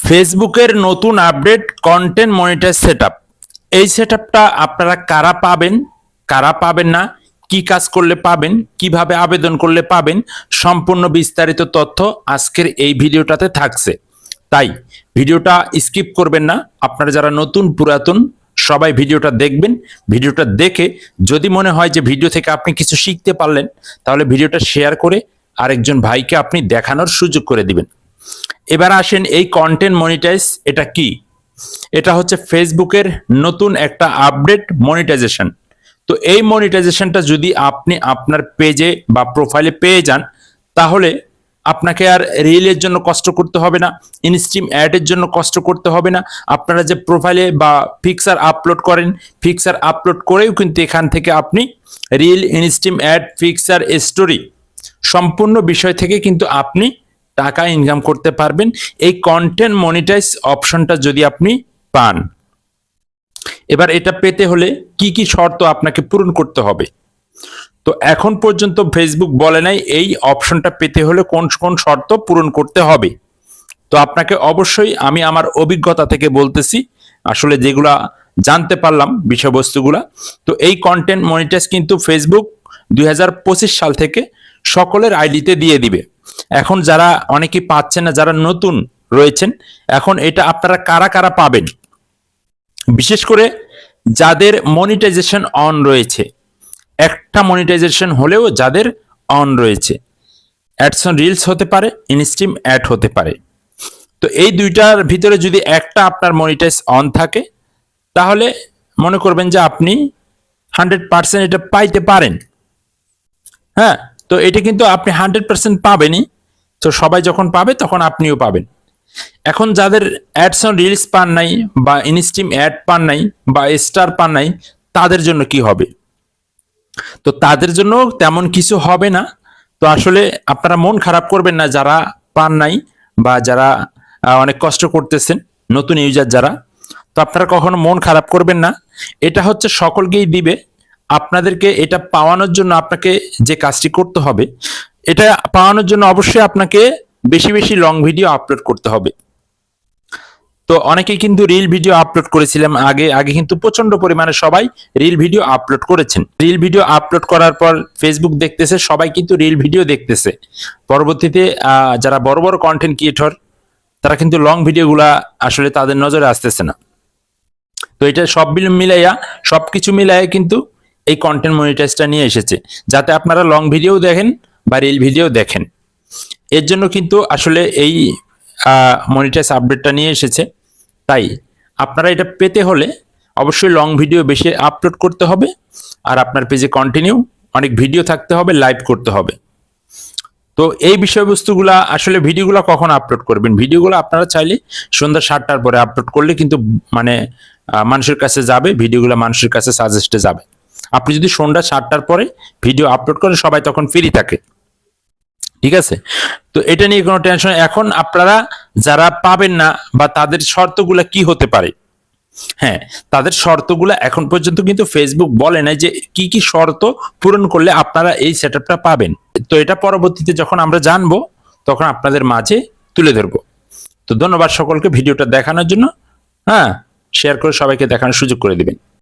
ফেসবুকের নতুন update content monetize setup. এই সেটআপটা আপনারা কারা পাবেন না, কি কাজ করলে পাবেন, কিভাবে আবেদন করলে পাবেন, সম্পূর্ণ বিস্তারিত তথ্য আজকের এই ভিডিওটাতে থাকছে। তাই ভিডিওটা স্কিপ করবেন না। আপনারা যারা নতুন পুরাতন সবাই ভিডিওটা দেখবেন। ভিডিওটা দেখে যদি মনে হয় যে ভিডিও থেকে আপনি কিছু শিখতে পারলেন, তাহলে ভিডিওটা শেয়ার করে আরেকজন ভাইকে আপনি দেখানোর সুযোগ করে দিবেন। এবার আসেন, এই কন্টেন্ট মনিটাইজ এটা কি? এটা হচ্ছে ফেসবুকের নতুন একটা আপডেট মনিটাইজেশন। তো এই মনিটাইজেশনটা যদি আপনি আপনার পেজে বা প্রোফাইলে পেয়ে যান, তাহলে আপনাকে আর রিলের জন্য কষ্ট করতে হবে না, ইনস্ট্রিম অ্যাডের জন্য কষ্ট করতে হবে না। আপনারা যে প্রোফাইলে বা পিকচার আপলোড করেন, পিকচার আপলোড করেও কিন্তু এখান থেকে আপনি reel, instream add, picture, story সম্পূর্ণ বিষয় থেকে কিন্তু আপনি টাকা ইনকাম করতে পারবেন এই কন্টেন্ট মনিটাইজ অপশনটা যদি আপনি পান। এবার এটা পেতে হলে কি কি শর্ত আপনাকে পূরণ করতে হবে? তো এখন পর্যন্ত ফেসবুক বলে নাই এই অপশনটা পেতে হলে কোন কোন শর্ত পূরণ করতে হবে। তো আপনাকে অবশ্যই আমি আমার অভিজ্ঞতা থেকে বলতেছি, আসলে যেগুলা জানতে পারলাম বিষয়বস্তুগুলা। তো এই কন্টেন্ট মনিটাইজ কিন্তু ফেসবুক 2025 সাল থেকে সকলের আইডিতে দিয়ে দিবে। এখন যারা অনেকেই পাচ্ছেন না, যারা নতুন রয়েছেন, এখন এটা আপনারা কারা কারা পাবেন? বিশেষ করে যাদের মনিটাইজেশন অন রয়েছে, একটা মনিটাইজেশন হলেও যাদের অন রয়েছে, অ্যাডস অন রিলস হতে পারে, ইনস্ট্রিম অ্যাড হতে পারে। তো এই দুইটার ভিতরে যদি একটা আপনার মনিটাইজ অন থাকে, তাহলে মনে করবেন যে আপনি 100% এটা পাইতে পারেন। হ্যাঁ, তো এটা কিন্তু আপনি 100% পাবেনই। তো সবাই যখন পাবে তখন আপনিও পাবেন। এখন যাদের অ্যাডস অন রিলস পান নাই, বা ইনস্ট্রিম অ্যাড পান নাই, বা স্টার পান নাই, তাদের জন্য কি হবে? তো তাদের জন্য তেমন কিছু হবে না। তো আসলে আপনারা মন খারাপ করবেন না যারা পান নাই বা যারা অনেক কষ্ট করতেছেন, নতুন ইউজার যারা। তো আপনারা কখনো মন খারাপ করবেন না। এটা হচ্ছে সকলকেই দিবে। আপনাদেরকে এটা পাওয়ানোর জন্য আপনাকে যে কাজটি করতে হবে, এটা পাওয়ানোর জন্য অবশ্যই আপনাকে বেশি বেশি লং ভিডিও আপলোড করতে হবে। তো অনেকেই কিন্তু রিল ভিডিও আপলোড করেছিলাম আগে কিন্তু প্রচন্ড পরিমাণে সবাই রিল ভিডিও আপলোড করেছেন। রিল ভিডিও আপলোড করার পর ফেসবুক দেখতেছে, সবাই কিন্তু রিল ভিডিও দেখতেছে। পরবর্তীতে যারা বড় বড় কন্টেন্ট ক্রিয়েটর, তারা কিন্তু লং ভিডিওগুলা আসলে তাদের নজরে আসতেছে না। তো এটা সবকিছু মিলাইয়া কিন্তু এই কন্টেন্ট মনিটাইজটা নিয়ে এসেছে, যাতে আপনারা লং ভিডিও দেখেন বা রিল ভিডিও দেখেন। এর জন্য কিন্তু আসলে এই মনিটাইজ আপডেটটা নিয়ে এসেছে। তাই আপনারা এটা পেতে হলে অবশ্যই লং ভিডিও বেশি আপলোড করতে হবে, আর আপনার পেজে কন্টিনিউ অনেক ভিডিও থাকতে হবে, লাইভ করতে হবে। তো এই বিষয়বস্তুগুলা আসলে ভিডিওগুলো কখন আপলোড করবেন? ভিডিওগুলো আপনারা চাইলে সন্ধ্যা 7টার পরে আপলোড করলে কিন্তু মানে মানুষের কাছে যাবে, ভিডিওগুলো মানুষের কাছে সাজেস্টে যাবে। আপনি যদি সন্ধ্যা 7টার পরে ভিডিও আপলোড করেন, সবাই তখন ফ্রি থাকে। ঠিক আছে? তো এটা নিয়ে কোনো টেনশন। এখন আপনারা যারা পাবেন না বা তাদের শর্তগুলা কি হতে পারে? হ্যাঁ, তাদের শর্তগুলা এখন পর্যন্ত কিন্তু ফেসবুক বলে নাই যে কি কি শর্ত পূরণ করলে আপনারা এই সেটআপটা পাবেন। তো এটা পরবর্তীতে যখন আমরা জানবো, তখন আপনাদের মাঝে তুলে ধরবো। তো ধন্যবাদ সকলকে ভিডিওটা দেখানোর জন্য। হ্যাঁ, শেয়ার করে সবাইকে দেখানোর সুযোগ করে দিবেন।